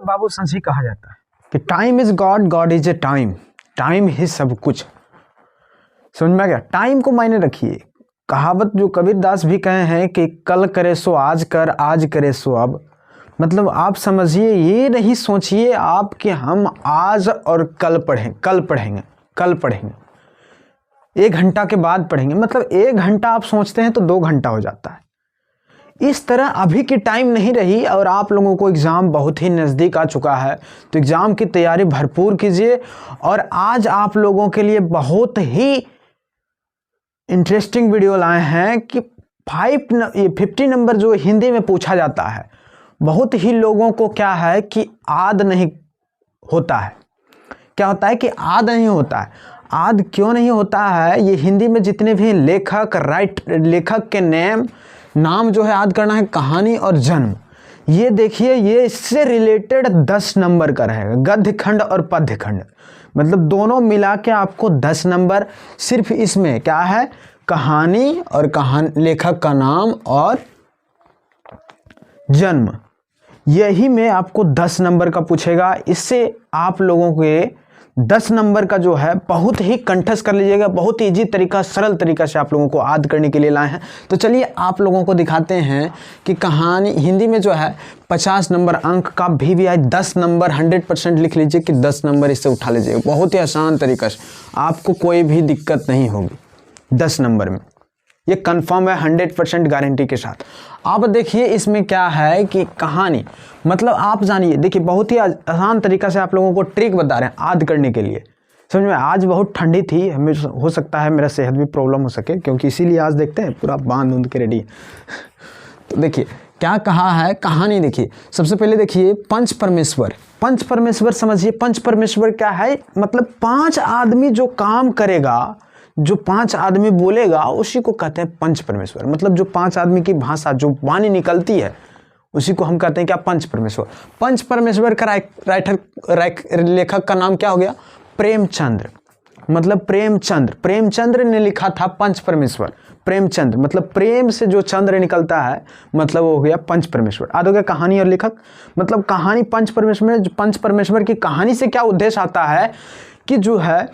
बाबू संसी कहा जाता है कि time is God, God is a time, time ही सब कुछ। समझ में आ गया? टाइम को मायने रखिए। कहावत जो कबीरदास भी कहे हैं कि कल करे सो आज कर, आज करे सो अब। मतलब आप समझिए, ये नहीं सोचिए आप कि हम आज और कल पढ़ेंगे, 1 घंटा के बाद पढ़ेंगे। मतलब 1 घंटा आप सोचते हैं तो 2 घंटा हो जाता है। इस तरह अभी की टाइम नहीं रही और आप लोगों को एग्ज़ाम बहुत ही नज़दीक आ चुका है, तो एग्ज़ाम की तैयारी भरपूर कीजिए। और आज आप लोगों के लिए बहुत ही इंटरेस्टिंग वीडियो लाए हैं कि 50 नंबर जो हिंदी में पूछा जाता है, बहुत ही लोगों को क्या है कि आद नहीं होता है। क्या होता है कि आद नहीं होता है। आद क्यों नहीं होता है? ये हिंदी में जितने भी लेखक के नाम जो है आद करना है, कहानी और जन्म। ये देखिए, ये इससे रिलेटेड 10 नंबर का रहेगा, गद्य खंड और पद्य खंड, मतलब दोनों मिला के आपको 10 नंबर। सिर्फ इसमें क्या है, कहानी और लेखक का नाम और जन्म, यही में आपको 10 नंबर का पूछेगा। इससे आप लोगों के 10 नंबर का जो है बहुत ही कंठस्थ कर लीजिएगा। बहुत ही ईजी तरीका, सरल तरीका से आप लोगों को याद करने के लिए लाए हैं। तो चलिए आप लोगों को दिखाते हैं कि कहानी हिंदी में जो है 50 नंबर अंक का VVI 10 नंबर 100% लिख लीजिए कि 10 नंबर इससे उठा लीजिए। बहुत ही आसान तरीका से, आपको कोई भी दिक्कत नहीं होगी 10 नंबर में, ये कंफर्म है 100% गारंटी के साथ। अब देखिए इसमें क्या है कि कहानी, मतलब आप जानिए, देखिए बहुत ही आसान तरीका से आप लोगों को ट्रिक बता रहे हैं याद करने के लिए। समझ में? आज बहुत ठंडी थी, हमें हो सकता है मेरा सेहत भी प्रॉब्लम हो सके, क्योंकि इसीलिए आज देखते हैं पूरा बांध उंध के रेडी। तो देखिए क्या कहा है कहानी। देखिए सबसे पहले देखिए पंच परमेश्वर समझिए। पंच परमेश्वर क्या है? मतलब 5 आदमी जो काम करेगा, जो 5 आदमी बोलेगा, उसी को कहते हैं पंच परमेश्वर। मतलब जो 5 आदमी की भाषा, जो वाणी निकलती है, उसी को हम कहते हैं क्या, पंच परमेश्वर। पंच परमेश्वर का लेखक का नाम क्या हो गया? प्रेमचंद्र। मतलब प्रेमचंद्र ने लिखा था पंच परमेश्वर। प्रेमचंद्र मतलब प्रेम से जो चंद्र निकलता है, मतलब वो हो गया पंच परमेश्वर। याद हो गया? कहानी और लेखक, मतलब कहानी पंच परमेश्वर की कहानी से क्या उद्देश्य आता है कि जो है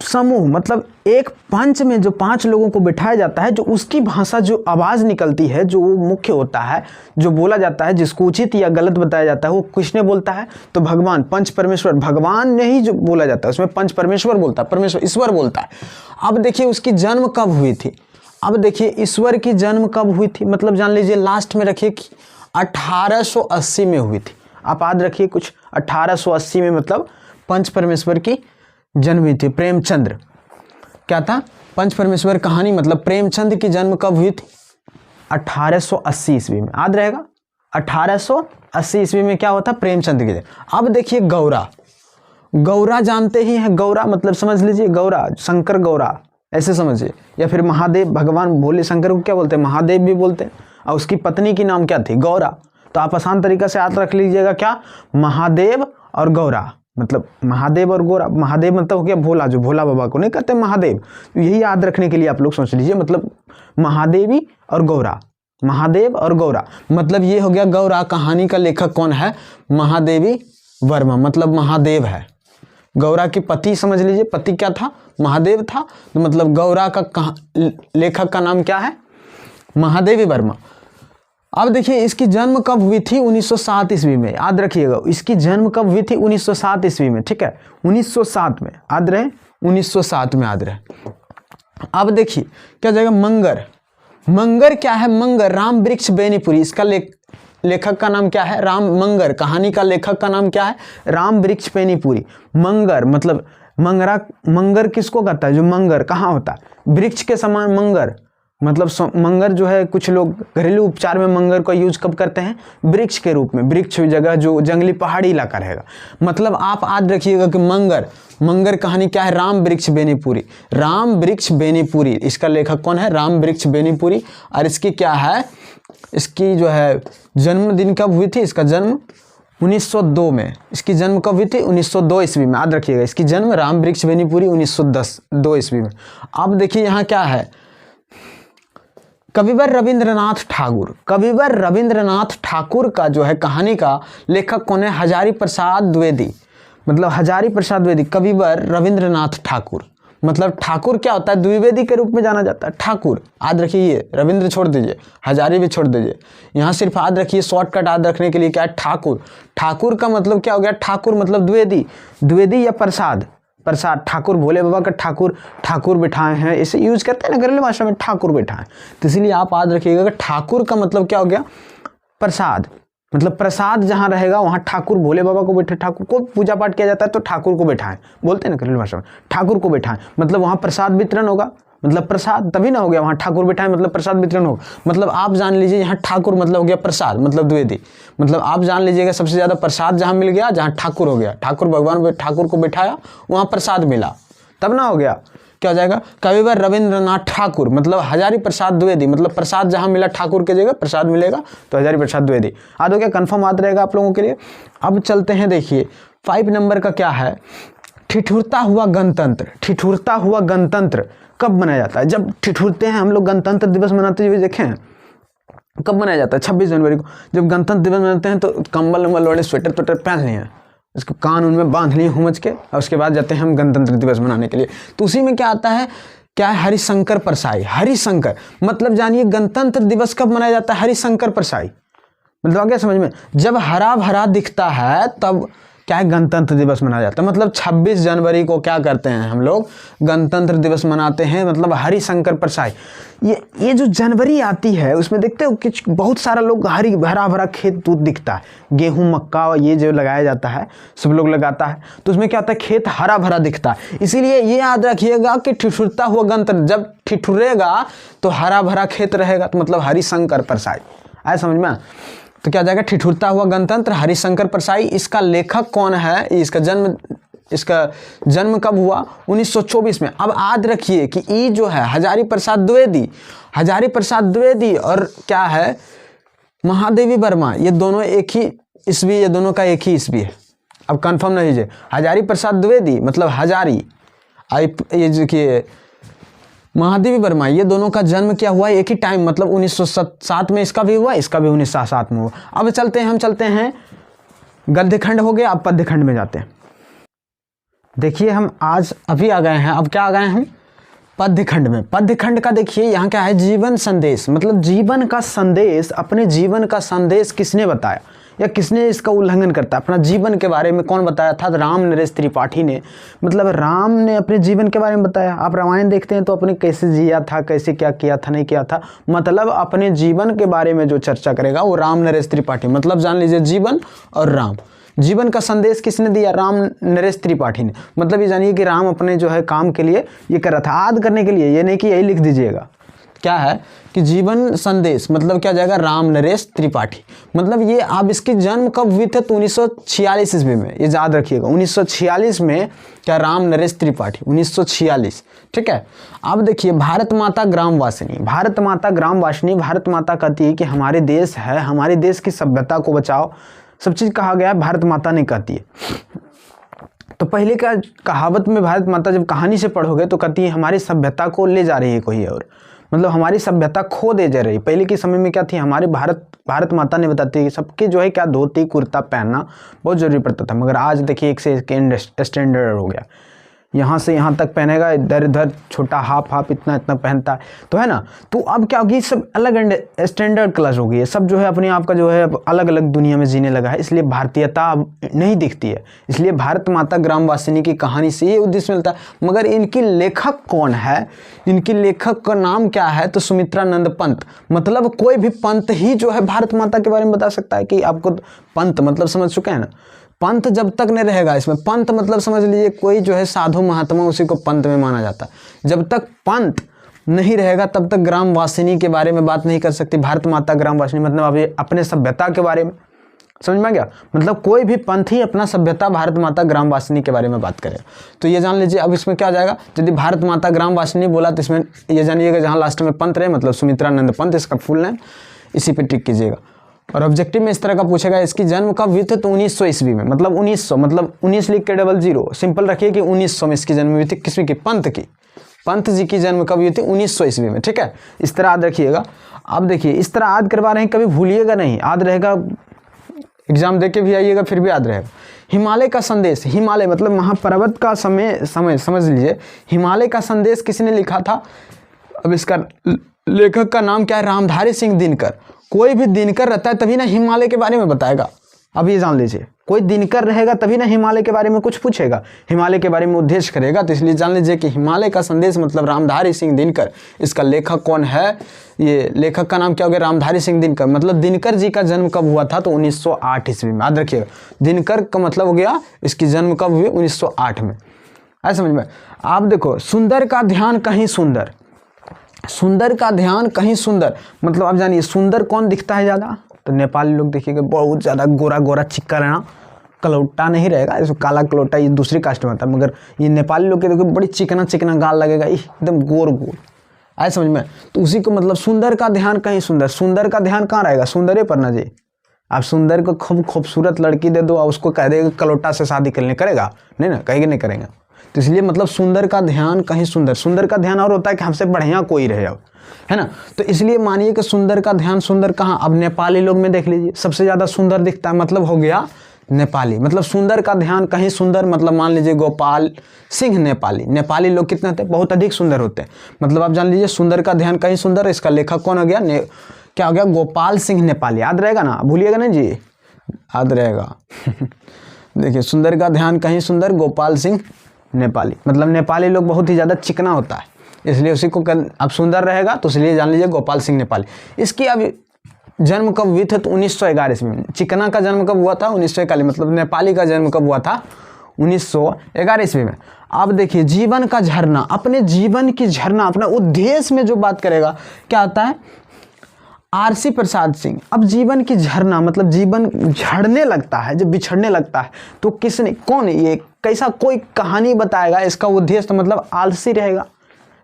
समूह, मतलब एक पंच में जो 5 लोगों को बिठाया जाता है, जो उसकी भाषा, जो आवाज़ निकलती है, जो वो मुख्य होता है, जो बोला जाता है, जिसको उचित या गलत बताया जाता है, वो किसने बोलता है? तो भगवान, पंच परमेश्वर, भगवान ने ही जो बोला जाता है, उसमें पंच परमेश्वर बोलता है, परमेश्वर ईश्वर बोलता है। अब देखिए उसकी जन्म कब हुई थी। अब देखिए ईश्वर की जन्म कब हुई थी, मतलब जान लीजिए, लास्ट में रखिए कि 1880 में हुई थी। आप याद रखिए कुछ 1880 में, मतलब पंच परमेश्वर की जन्म हुई थी। प्रेमचंद्र क्या था? पंच परमेश्वर कहानी, मतलब प्रेमचंद्र की जन्म कब हुई थी? 1880 ईस्वी में। याद रहेगा 1880 ईस्वी में क्या होता? प्रेमचंद्र की जन्म। अब देखिए गौरा जानते ही हैं। गौरा मतलब समझ लीजिए, गौरा, शंकर गौरा ऐसे समझिए, या फिर महादेव, भगवान भोले शंकर को क्या बोलते हैं? महादेव भी बोलते हैं। और उसकी पत्नी की नाम क्या थी? गौरा। तो आप आसान तरीका से याद रख लीजिएगा क्या, महादेव और गौरा। मतलब महादेव और गौरा, महादेव मतलब हो गया भोला, जो भोला बाबा को नहीं कहते महादेव। तो यही याद रखने के लिए आप लोग सोच लीजिए, मतलब महादेवी और गौरा, महादेव और गौरा, मतलब ये हो गया गौरा। कहानी का लेखक कौन है? महादेवी वर्मा, मतलब महादेव है। गौरा की पति समझ लीजिए, पति क्या था? महादेव था। तो मतलब गौरा का लेखक का नाम क्या है? महादेवी वर्मा। अब देखिए इसकी जन्म कब हुई थी? 1907 ईस्वी में। याद रखिएगा इसकी जन्म कब हुई थी? 1907 ईस्वी में। ठीक है, 1907 में। याद रहे 1907 में, याद रहे। अब देखिए क्या जाएगा? मंगर क्या है? मंगर राम वृक्ष बेनीपुरी। इसका लेखक का नाम क्या है? राम मंगर। कहानी का लेखक का नाम क्या है? राम वृक्ष बेनीपुरी। मंगर मतलब मंगर किसको कहता है? जो मंगर कहाँ होता है? वृक्ष के समान मंगर, मतलब मंगर जो है, कुछ लोग घरेलू उपचार में मंगर को यूज कब करते हैं? वृक्ष के रूप में। वृक्ष जगह जो जंगली पहाड़ी इलाका रहेगा। मतलब आप याद रखिएगा कि मंगर कहानी क्या है? राम वृक्ष बेनीपुरी। राम वृक्ष बेनीपुरी, इसका लेखक कौन है? राम वृक्ष बेनीपुरी। और इसकी क्या है, इसकी जो है जन्मदिन कब हुई थी? इसका जन्म 1902 में। इसकी जन्म कब हुई थी? 1902 ईस्वी में। याद रखिएगा इसकी जन्म राम वृक्ष बेनीपुरी 1902 ईस्वी में। अब देखिए यहाँ क्या है, कविवर रविंद्रनाथ ठाकुर, कविवर रविंद्रनाथ ठाकुर का जो है कहानी का लेखक कौन है? हजारी प्रसाद द्विवेदी, मतलब हजारी प्रसाद द्विवेदी। कविवर रविंद्रनाथ ठाकुर, मतलब ठाकुर क्या होता है? द्विवेदी के रूप में जाना जाता है, ठाकुर। याद रखिए, ये रविंद्र छोड़ दीजिए, हजारी भी छोड़ दीजिए, यहाँ सिर्फ याद रखिए, शॉर्टकट याद रखने के लिए क्या है? ठाकुर। ठाकुर का मतलब क्या हो गया? ठाकुर मतलब द्विवेदी, द्विवेदी या प्रसाद, प्रसाद। ठाकुर भोले बाबा का ठाकुर, ठाकुर बिठाए हैं, इसे यूज करते हैं ना घरेलू भाषा में, ठाकुर बिठाए। तो इसलिए आप याद रखिएगा कि ठाकुर का मतलब क्या हो गया? प्रसाद, मतलब प्रसाद जहाँ रहेगा वहाँ ठाकुर, भोले बाबा को बैठे, ठाकुर को पूजा पाठ किया जाता है तो ठाकुर को बैठाएं, बोलते हैं ना घरेलू भाषा में, ठाकुर को बैठाएं, मतलब वहाँ प्रसाद वितरण होगा, मतलब प्रसाद तभी ना हो गया, वहाँ ठाकुर बैठाएं मतलब प्रसाद वितरण होगा। मतलब आप जान लीजिए यहाँ ठाकुर मतलब हो गया प्रसाद, मतलब द्विवेदी, मतलब आप जान लीजिएगा सबसे ज़्यादा प्रसाद जहाँ मिल गया, जहाँ ठाकुर हो गया, ठाकुर भगवान ठाकुर को बैठाया वहाँ प्रसाद मिला, तब ना हो गया, क्या हो जाएगा? कविवर रविंद्रनाथ ठाकुर, मतलब हजारी प्रसाद द्विवेदी, मतलब प्रसाद जहां मिला ठाकुर के जगह प्रसाद मिलेगा तो हजारी प्रसाद द्विवेदी। याद हो गया? कंफर्म याद रहेगा आप लोगों के लिए। अब चलते हैं, देखिए 5 नंबर का क्या है? ठिठुरता हुआ गणतंत्र। ठिठुरता हुआ गणतंत्र कब मनाया जाता है? जब ठिठुरते हैं हम लोग, गणतंत्र दिवस मनाते हुए देखे हैं, कब मनाया जाता है? 26 जनवरी को, जब गणतंत्र दिवस मनाते हैं तो कंबल उम्बल वाले स्वेटर ट्वेटर पहन लिए, इसको कान उनमें बांध लिए हुमच के, और उसके बाद जाते हैं हम गणतंत्र दिवस मनाने के लिए। तो उसी में क्या आता है? क्या है? हरिशंकर परसाई। हरिशंकर मतलब जानिए गणतंत्र दिवस कब मनाया जाता है? हरिशंकर परसाई, मतलब आ गया समझ में? जब हरा भरा दिखता है तब क्या है? गणतंत्र दिवस मनाया जाता है। मतलब 26 जनवरी को क्या करते हैं हम लोग? गणतंत्र दिवस मनाते हैं, मतलब हरिशंकर परसाई। ये जो जनवरी आती है उसमें देखते हो कि बहुत सारा लोग हरी भरा भरा खेत दूध दिखता है, गेहूं मक्का ये जो लगाया जाता है सब लोग लगाता है, तो उसमें क्या होता है? खेत हरा भरा दिखता है। इसीलिए ये याद रखिएगा कि ठिठुरता हुआ गणतंत्र, जब ठिठुरेगा तो हरा भरा खेत रहेगा, तो मतलब हरिशंकर परसाई। आया समझ में? तो क्या जाएगा? ठिठुरता हुआ गणतंत्र, हरिशंकर परसाई। इसका लेखक कौन है? इसका जन्म कब हुआ? 1924 में। अब याद रखिए कि ये जो है हजारी प्रसाद द्विवेदी, हजारी प्रसाद द्विवेदी और क्या है? महादेवी वर्मा, ये दोनों एक ही ईस्वी, ये दोनों का एक ही ईस्वी है। अब कंफर्म नहीं लीजिए, हजारी प्रसाद द्विवेदी मतलब हजारी, ये देखिए महादेवी वर्मा, ये दोनों का जन्म क्या हुआ? एक ही टाइम, मतलब 1907 में इसका भी हुआ, इसका भी 1907 में हुआ। अब चलते हैं गद्यखंड हो गया, अब पद्यखंड में जाते हैं। देखिए हम आज अभी आ गए हैं, अब क्या आ गए हैं? पद्यखंड में। पद्यखंड का देखिए यहाँ क्या है? जीवन संदेश, मतलब जीवन का संदेश, अपने जीवन का संदेश किसने बताया या किसने इसका उल्लंघन करता है? अपना जीवन के बारे में कौन बताया था? राम नरेश त्रिपाठी ने, मतलब राम ने अपने जीवन के बारे में बताया। आप रामायण देखते हैं तो अपने कैसे जिया था, कैसे क्या किया था, नहीं किया था, मतलब अपने जीवन के बारे में जो चर्चा करेगा वो राम नरेश त्रिपाठी। मतलब जान लीजिए जीवन और राम, जीवन का संदेश किसने दिया? राम नरेश त्रिपाठी ने। मतलब ये जानिए कि राम अपने जो है काम के लिए ये कर रहा था, याद करने के लिए, ये नहीं कि यही लिख दीजिएगा। क्या है कि जीवन संदेश मतलब क्या जाएगा? राम नरेश त्रिपाठी। मतलब ये आप इसकी जन्म कब हुई थे? तो 1946 ईस्वी में, ये याद रखिएगा 1946 में क्या? राम नरेश त्रिपाठी 1946। ठीक है। अब देखिए भारत माता ग्राम वासिनी। भारत माता ग्राम वासिनी, भारत माता कहती है कि हमारे देश है, हमारे देश की सभ्यता को बचाओ, सब चीज़ कहा गया है भारत माता ने कहती है। तो पहले का कहावत में भारत माता जब कहानी से पढ़ोगे तो कहती है हमारी सभ्यता को ले जा रही है कोई और, मतलब हमारी सभ्यता खो दे जा रही। पहले के समय में क्या थी? हमारे भारत माता ने बताती है कि सबके जो है क्या धोती कुर्ता पहनना बहुत जरूरी पड़ता था, मगर आज देखिए एक से एक स्टैंडर्ड हो गया, यहाँ से यहाँ तक पहनेगा, इधर इधर छोटा हाफ इतना इतना पहनता है, तो है ना। तो अब क्या होगी? सब अलग स्टैंडर्ड क्लास हो गई है, सब जो है अपने आप का जो है अलग अलग दुनिया में जीने लगा है, इसलिए भारतीयता अब नहीं दिखती है। इसलिए भारत माता ग्राम वासिनी की कहानी से ये उद्देश्य मिलता है। मगर इनकी लेखक कौन है? इनकी लेखक का नाम क्या है? तो सुमित्रानंद पंत। मतलब कोई भी पंत ही जो है भारत माता के बारे में बता सकता है। कि आपको पंत मतलब समझ चुके हैं ना? पंथ जब तक नहीं रहेगा, इसमें पंथ मतलब समझ लीजिए कोई जो है साधु महात्मा, उसी को पंथ में माना जाता है। जब तक पंथ नहीं रहेगा तब तक ग्राम वासिनी के बारे में बात नहीं कर सकती। भारत माता ग्राम वासिनी मतलब अभी अपने सभ्यता के बारे में, समझ में आ गया? मतलब कोई भी पंथ ही अपना सभ्यता भारत माता ग्राम वासिनी के बारे में बात करेगा। तो ये जान लीजिए। अब इसमें क्या हो जाएगा? यदि भारत माता ग्राम वासिनी बोला तो इसमें ये जानिएगा जहाँ लास्ट में पंत रहे मतलब सुमित्रानंद पंत, इसका फुल नेम, इसी पे टिक कीजिएगा। और ऑब्जेक्टिव में इस तरह का पूछेगा इसकी जन्म कब हुई थी? तो 1900 ईस्वी में, मतलब 1900 मतलब 19 लिख के 00 सिंपल रखिए कि 1900 में इसकी जन्म हुई थी। किसमें की? पंत की। पंत जी की जन्म कब हुई थी? 1900 ईस्वी में। ठीक है, इस तरह याद रखिएगा। अब देखिए इस तरह याद करवा रहे हैं, कभी भूलिएगा नहीं, याद रहेगा, एग्जाम दे के भी आइएगा फिर भी याद रहेगा। हिमालय का संदेश, हिमालय मतलब महापर्वत का समय समझ लीजिए। हिमालय का संदेश किसने लिखा था? अब इसका लेखक का नाम क्या है? रामधारी सिंह दिनकर। कोई भी दिनकर रहता है तभी ना हिमालय के बारे में बताएगा। अब ये जान लीजिए, कोई दिनकर रहेगा तभी ना हिमालय के बारे में कुछ पूछेगा, हिमालय के बारे में उद्देश्य करेगा। तो इसलिए जान लीजिए कि हिमालय का संदेश मतलब रामधारी सिंह दिनकर। इसका लेखक कौन है? ये लेखक का नाम क्या हो गया? रामधारी सिंह दिनकर। मतलब दिनकर जी का जन्म कब हुआ था? तो 1908 ईस्वी में। याद रखिएगा, दिनकर का मतलब हो गया इसकी जन्म कब हुई? 1908 में। ऐसा समझ में। आप देखो, सुंदर का ध्यान कहीं सुंदर, सुंदर का ध्यान कहीं सुंदर मतलब आप जानिए सुंदर कौन दिखता है ज़्यादा? तो नेपाली लोग देखिएगा बहुत ज़्यादा गोरा गोरा चिक्का रहना, कलौटा नहीं रहेगा, इसको काला कलौटा ये दूसरी कास्ट में आता है, मगर ये नेपाली लोग के देखो बड़ी चिकना चिकना गाल लगेगा, एकदम गोर गोल। आए समझ में? तो उसी को मतलब सुंदर का ध्यान कहीं सुंदर। सुंदर का ध्यान कहाँ रहेगा? सुंदरे पर ना जी। आप सुंदर को खूब खूबसूरत लड़की दे दो और उसको कह देगा कलौटा से शादी करने, करेगा? नहीं ना, कहेंगे नहीं करेंगे। तो इसलिए मतलब सुंदर का ध्यान कहीं सुंदर। सुंदर का ध्यान और होता है कि हमसे बढ़िया कोई रहे अब, है ना। तो इसलिए मानिए कि सुंदर का ध्यान सुंदर कहाँ? अब नेपाली लोग में देख लीजिए सबसे ज़्यादा सुंदर दिखता है, मतलब हो गया नेपाली। मतलब सुंदर का ध्यान कहीं सुंदर मतलब मान लीजिए गोपाल सिंह नेपाली। नेपाली लोग कितने होते हैं? बहुत अधिक सुंदर होते हैं। मतलब आप जान लीजिए सुंदर का ध्यान कहीं सुंदर। इसका लेखक कौन हो गया? क्या हो गया? गोपाल सिंह नेपाली। याद रहेगा ना, भूलिएगा नहीं जी, याद रहेगा। देखिए सुंदर का ध्यान कहीं सुंदर, गोपाल सिंह नेपाली। मतलब नेपाली लोग बहुत ही ज़्यादा चिकना होता है, इसलिए उसी को अब सुंदर रहेगा, तो इसलिए जान लीजिए गोपाल सिंह नेपाली। इसकी अब जन्म कब हुई थी? तो 1911 ईस्वी में। चिकना का जन्म कब हुआ था? 1941। मतलब नेपाली का जन्म कब हुआ था? 1911 ईस्वी में। अब देखिए जीवन का झरना, अपने जीवन की झरना, अपना उद्देश्य में जो बात करेगा क्या आता है? आरसी प्रसाद सिंह। अब जीवन की झरना मतलब जीवन झड़ने लगता है, जब बिछड़ने लगता है तो किसने, कौन, ये कैसा कोई कहानी बताएगा? इसका उद्देश्य तो मतलब आलसी रहेगा,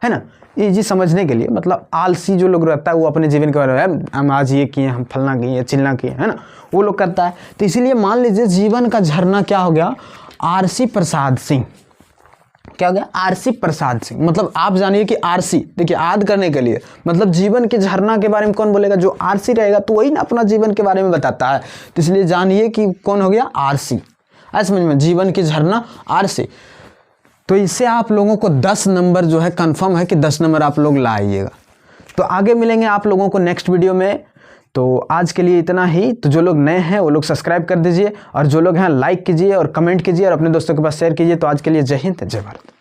है ना, इजी समझने के लिए। मतलब आलसी जो लोग रहता है वो अपने जीवन के बारे में हम आज ये किए, हम फलना किए, चिलना किए, है ना, वो लोग करता है। तो इसीलिए मान लीजिए जीवन का झरना क्या हो गया? आरसी प्रसाद सिंह। क्या हो गया? आरसी प्रसाद सिंह। मतलब आप जानिए कि आरसी, देखिए याद करने के लिए मतलब जीवन के झरना के बारे में कौन बोलेगा? जो आरसी रहेगा तो वही ना अपना जीवन के बारे में बताता है। तो इसलिए जानिए कि कौन हो गया? आरसी। ऐसे समझ में, जीवन की झरना आरसी। तो इससे आप लोगों को 10 नंबर जो है कंफर्म है कि 10 नंबर आप लोग लाइएगा। तो आगे मिलेंगे आप लोगों को नेक्स्ट वीडियो में। तो आज के लिए इतना ही। तो जो लोग नए हैं वो लोग सब्सक्राइब कर दीजिए, और जो लोग हैं लाइक कीजिए और कमेंट कीजिए और अपने दोस्तों के पास शेयर कीजिए। तो आज के लिए जय हिंद, जय भारत।